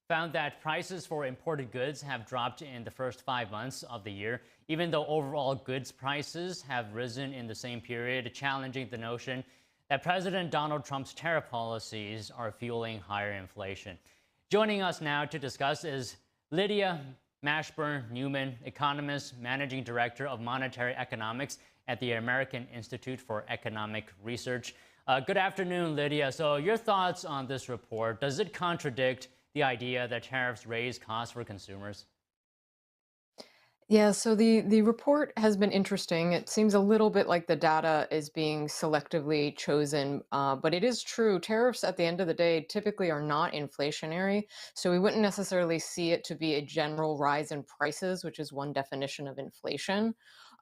found that prices for imported goods have dropped in the first 5 months of the year, even though overall goods prices have risen in the same period, challenging the notion that President Donald Trump's tariff policies are fueling higher inflation. Joining us now to discuss is Lydia Mashburn-Newman, economist, managing director of monetary economics at the American Institute for Economic Research. Good afternoon, Lydia. So your thoughts on this report, does it contradict the idea that tariffs raise costs for consumers? Yeah, so the report has been interesting. It seems a little bit like the data is being selectively chosen, but it is true. Tariffs at the end of the day typically are not inflationary, so we wouldn't necessarily see it to be a general rise in prices, which is one definition of inflation.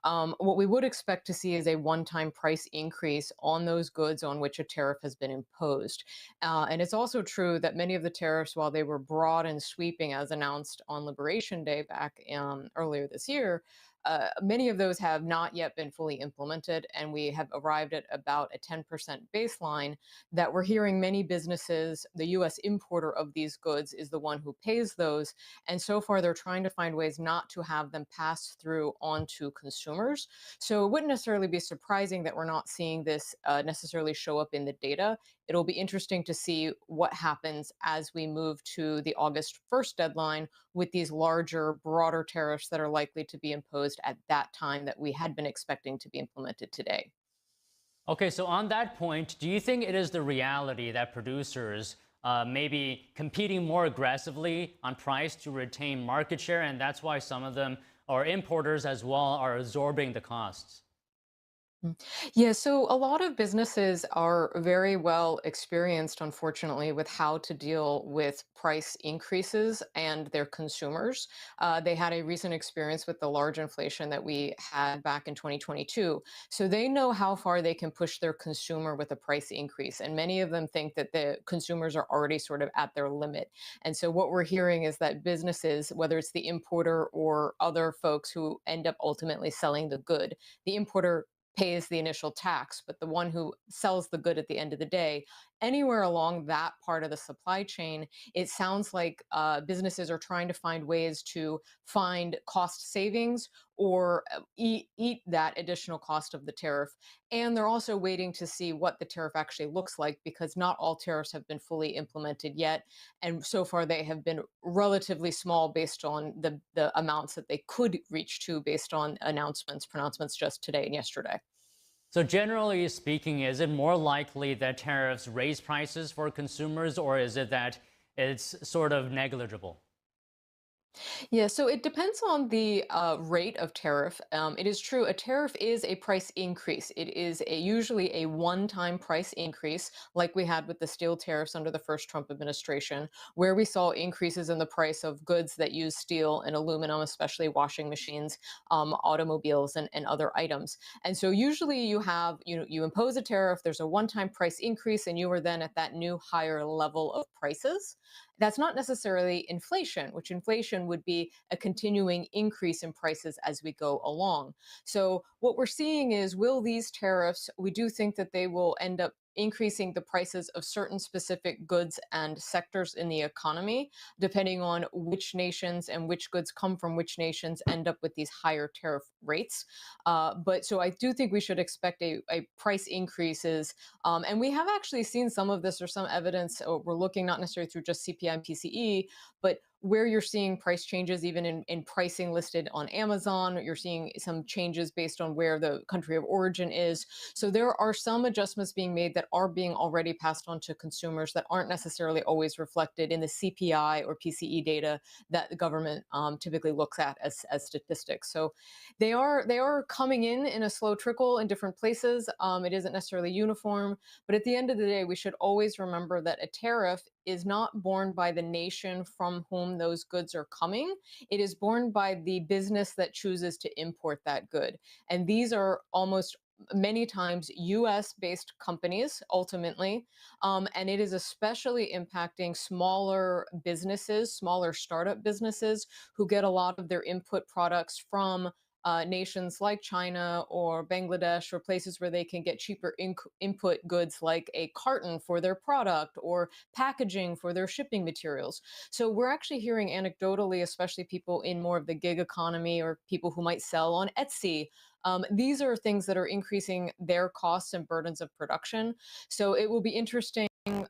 What we would expect to see is a one-time price increase on those goods on which a tariff has been imposed. And it's also true that many of the tariffs, while they were broad and sweeping as announced on Liberation Day back earlier this year, many of those have not yet been fully implemented, and we have arrived at about a 10% baseline that we're hearing many businesses, the U.S. importer of these goods is the one who pays those, and so far they're trying to find ways not to have them pass through onto consumers. So it wouldn't necessarily be surprising that we're not seeing this necessarily show up in the data. It'll be interesting to see what happens as we move to the August 1st deadline with these larger, broader tariffs that are likely to be imposed at that time that we had been expecting to be implemented today. Okay, so on that point, do you think it is the reality that producers may be competing more aggressively on price to retain market share, and that's why some of them, or importers as well, are absorbing the costs? Yeah, so a lot of businesses are very well experienced, unfortunately, with how to deal with price increases and their consumers. They had a recent experience with the large inflation that we had back in 2022. So they know how far they can push their consumer with a price increase. And many of them think that the consumers are already sort of at their limit. And so what we're hearing is that businesses, whether it's the importer or other folks who end up ultimately selling the importer pays the initial tax, but the one who sells the good at the end of the day, anywhere along that part of the supply chain, it sounds like businesses are trying to find ways to find cost savings or eat that additional cost of the tariff. And they're also waiting to see what the tariff actually looks like because not all tariffs have been fully implemented yet. And so far, they have been relatively small based on the amounts that they could reach to based on pronouncements just today and yesterday. So generally speaking, is it more likely that tariffs raise prices for consumers, or is it that it's sort of negligible? Yeah, so it depends on the rate of tariff. It is true, a tariff is a price increase. It is usually a one-time price increase, like we had with the steel tariffs under the first Trump administration, where we saw increases in the price of goods that use steel and aluminum, especially washing machines, automobiles, and other items. And so usually you impose a tariff, there's a one-time price increase, and you are then at that new higher level of prices. That's not necessarily inflation, which inflation would be a continuing increase in prices as we go along. So what we're seeing is, will these tariffs, we do think that they will end up increasing the prices of certain specific goods and sectors in the economy, depending on which nations and which goods come from which nations end up with these higher tariff rates. But so I do think we should expect a price increases. And we have actually seen some of this or some evidence. We're looking not necessarily through just CPI and PCE, but where you're seeing price changes even in pricing listed on Amazon. You're seeing some changes based on where the country of origin is. So there are some adjustments being made that are being already passed on to consumers that aren't necessarily always reflected in the CPI or PCE data that the government typically looks at as statistics. So they are coming in a slow trickle in different places. It isn't necessarily uniform, but at the end of the day, we should always remember that a tariff is not borne by the nation from whom those goods are coming. It is borne by the business that chooses to import that good. And these are almost many times US based companies ultimately. And it is especially impacting smaller businesses, smaller startup businesses who get a lot of their input products from nations like China or Bangladesh or places where they can get cheaper input goods like a carton for their product or packaging for their shipping materials. So we're actually hearing anecdotally, especially people in more of the gig economy or people who might sell on Etsy. These are things that are increasing their costs and burdens of production. So it will be interesting.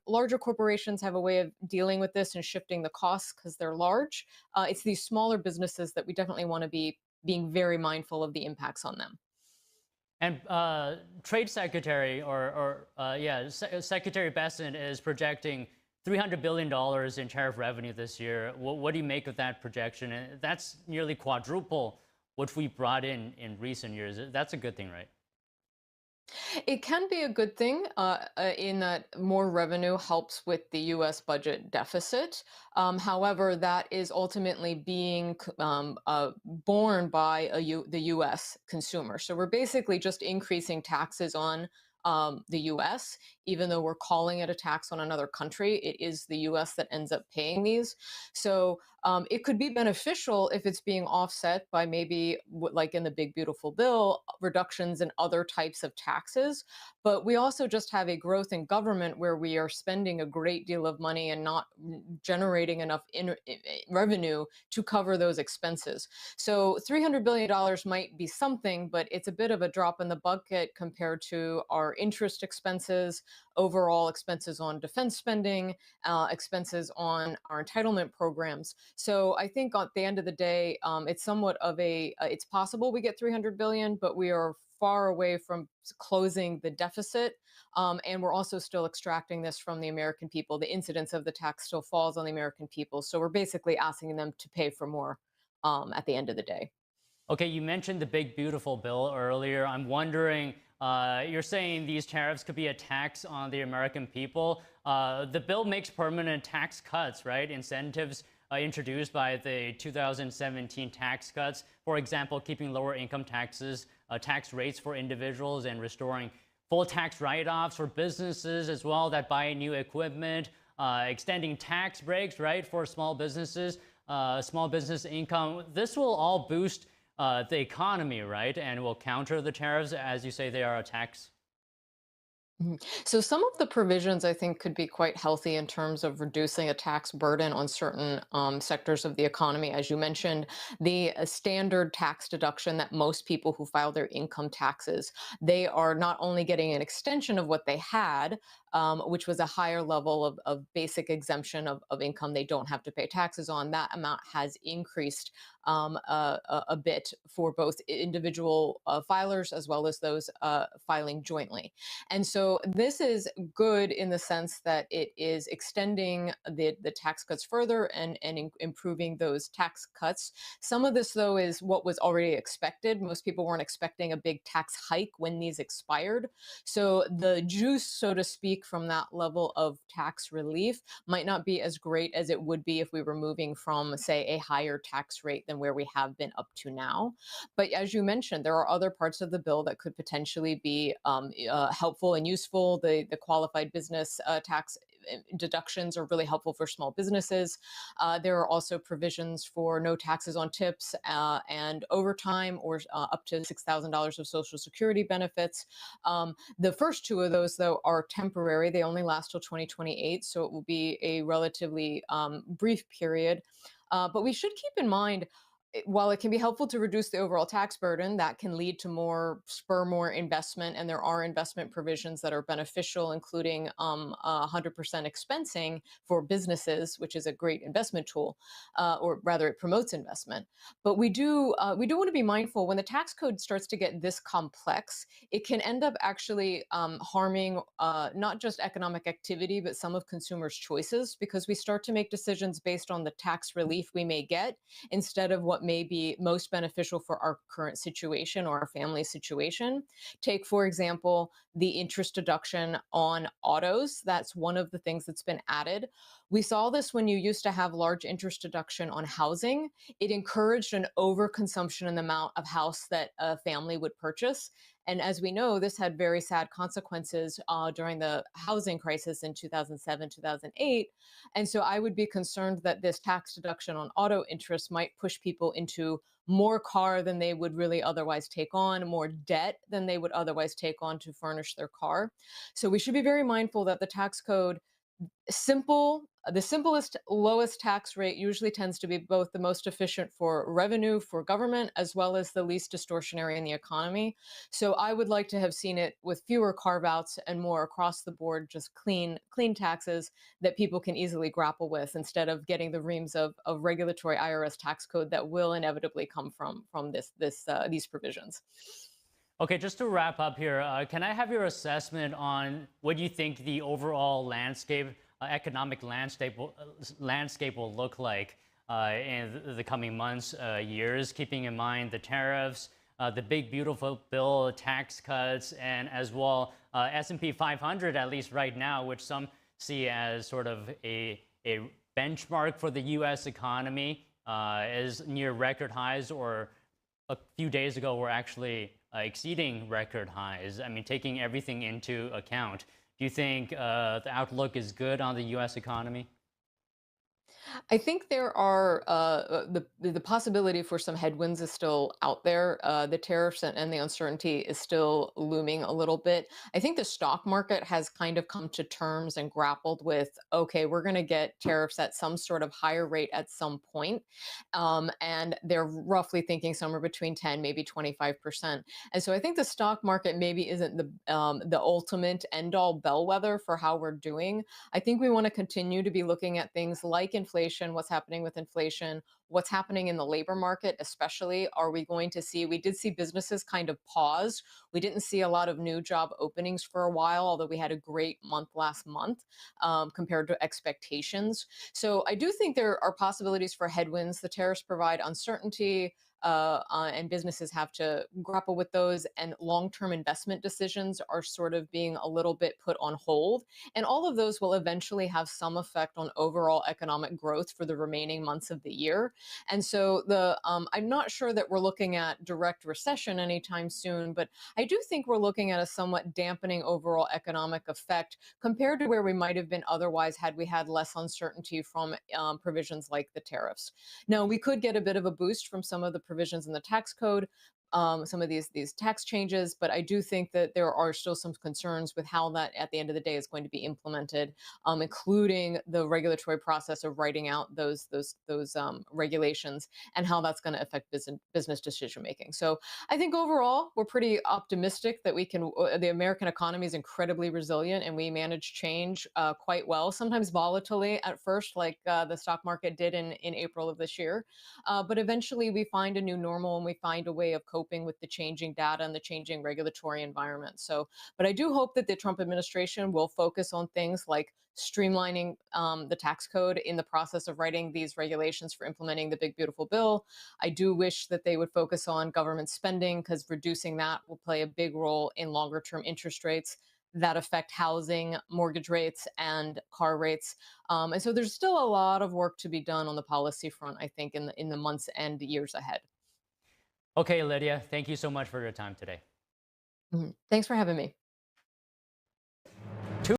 Larger corporations have a way of dealing with this and shifting the costs because they're large. It's these smaller businesses that we definitely want to be being very mindful of the impacts on them. And Trade Secretary, Secretary Besant is projecting $300 billion in tariff revenue this year. What do you make of that projection? And that's nearly quadruple what we brought in recent years. That's a good thing, right? It can be a good thing in that more revenue helps with the U.S. budget deficit. However, that is ultimately being borne by the U.S. consumer. So we're basically just increasing taxes on the U.S., even though we're calling it a tax on another country. It is the U.S. that ends up paying these. So it could be beneficial if it's being offset by maybe, like in the Big Beautiful Bill, reductions in other types of taxes. But we also just have a growth in government where we are spending a great deal of money and not generating enough revenue to cover those expenses. So $300 billion might be something, but it's a bit of a drop in the bucket compared to our interest expenses, overall expenses on defense spending, expenses on our entitlement programs. So I think at the end of the day, it's somewhat of it's possible we get 300 billion, but we are far away from closing the deficit. And we're also still extracting this from the American people. The incidence of the tax still falls on the American people. So we're basically asking them to pay for more at the end of the day. Okay, you mentioned the Big Beautiful Bill earlier. I'm wondering, you're saying these tariffs could be a tax on the American people. The bill makes permanent tax cuts, right? Incentives introduced by the 2017 tax cuts. For example, keeping lower income taxes, tax rates for individuals, and restoring full tax write-offs for businesses as well that buy new equipment, extending tax breaks, right, for small businesses, small business income. This will all boost the economy, right, and will counter the tariffs, as you say they are a tax. So some of the provisions I think could be quite healthy in terms of reducing a tax burden on certain sectors of the economy. As you mentioned, the standard tax deduction that most people who file their income taxes, they are not only getting an extension of what they had, which was a higher level of basic exemption of income they don't have to pay taxes on. That amount has increased a bit for both individual filers as well as those filing jointly. And so this is good in the sense that it is extending the tax cuts further and improving those tax cuts. Some of this, though, is what was already expected. Most people weren't expecting a big tax hike when these expired. So the juice, so to speak, from that level of tax relief might not be as great as it would be if we were moving from, say, a higher tax rate than where we have been up to now. But as you mentioned, there are other parts of the bill that could potentially be helpful and useful. The qualified business tax deductions are really helpful for small businesses. There are also provisions for no taxes on tips and overtime, or up to $6,000 of Social Security benefits. The first two of those, though, are temporary. They only last till 2028, so it will be a relatively brief period. But we should keep in mind, while it can be helpful to reduce the overall tax burden, that can lead to spur more investment. And there are investment provisions that are beneficial, including 100% expensing for businesses, which is a great investment tool, or rather it promotes investment. But we do want to be mindful when the tax code starts to get this complex, it can end up actually harming not just economic activity, but some of consumers' choices, because we start to make decisions based on the tax relief we may get instead of what may be most beneficial for our current situation or our family situation. Take, for example, the interest deduction on autos. That's one of the things that's been added. We saw this when you used to have large interest deduction on housing. It encouraged an overconsumption in the amount of house that a family would purchase. And as we know, this had very sad consequences during the housing crisis in 2007, 2008. And so I would be concerned that this tax deduction on auto interest might push people into more car than they would really otherwise take on, more debt than they would otherwise take on to furnish their car. So we should be very mindful that the tax code the simplest, lowest tax rate usually tends to be both the most efficient for revenue for government as well as the least distortionary in the economy. So I would like to have seen it with fewer carve outs and more across the board, just clean taxes that people can easily grapple with instead of getting the reams of regulatory IRS tax code that will inevitably come from these provisions. Okay, just to wrap up here, can I have your assessment on what you think the overall landscape, economic landscape will look like in the coming months, years, keeping in mind the tariffs, the big beautiful bill, tax cuts, and as well S&P 500, at least right now, which some see as sort of a benchmark for the U.S. economy, is near record highs, or a few days ago we're actually exceeding record highs. I mean, taking everything into account, do you think the outlook is good on the U.S. economy? I think there are the possibility for some headwinds is still out there. The tariffs and the uncertainty is still looming a little bit. I think the stock market has kind of come to terms and grappled with, okay, we're going to get tariffs at some sort of higher rate at some point. And they're roughly thinking somewhere between 10, maybe 25%. And so I think the stock market maybe isn't the ultimate end all bellwether for how we're doing. I think we want to continue to be looking at things like inflation, what's happening with inflation, what's happening in the labor market, especially. Are we going to see, we did see businesses kind of pause. We didn't see a lot of new job openings for a while, although we had a great month last month compared to expectations. So I do think there are possibilities for headwinds. The tariffs provide uncertainty. And businesses have to grapple with those, and long-term investment decisions are sort of being a little bit put on hold. And all of those will eventually have some effect on overall economic growth for the remaining months of the year. And so I'm not sure that we're looking at direct recession anytime soon, but I do think we're looking at a somewhat dampening overall economic effect compared to where we might have been otherwise had we had less uncertainty from provisions like the tariffs. Now, we could get a bit of a boost from some of the provisions in the tax code, some of these tax changes, but I do think that there are still some concerns with how that at the end of the day is going to be implemented, including the regulatory process of writing out those regulations and how that's going to affect business decision making. So I think overall we're pretty optimistic that we can. The American economy is incredibly resilient, and we manage change quite well. Sometimes volatilely at first, like the stock market did in April of this year, but eventually we find a new normal and we find a way of coping with the changing data and the changing regulatory environment. So, but I do hope that the Trump administration will focus on things like streamlining the tax code in the process of writing these regulations for implementing the big beautiful bill. I do wish that they would focus on government spending, because reducing that will play a big role in longer term interest rates that affect housing, mortgage rates, and car rates. And so there's still a lot of work to be done on the policy front, I think, in the months and years ahead. Okay, Lydia, thank you so much for your time today. Thanks for having me.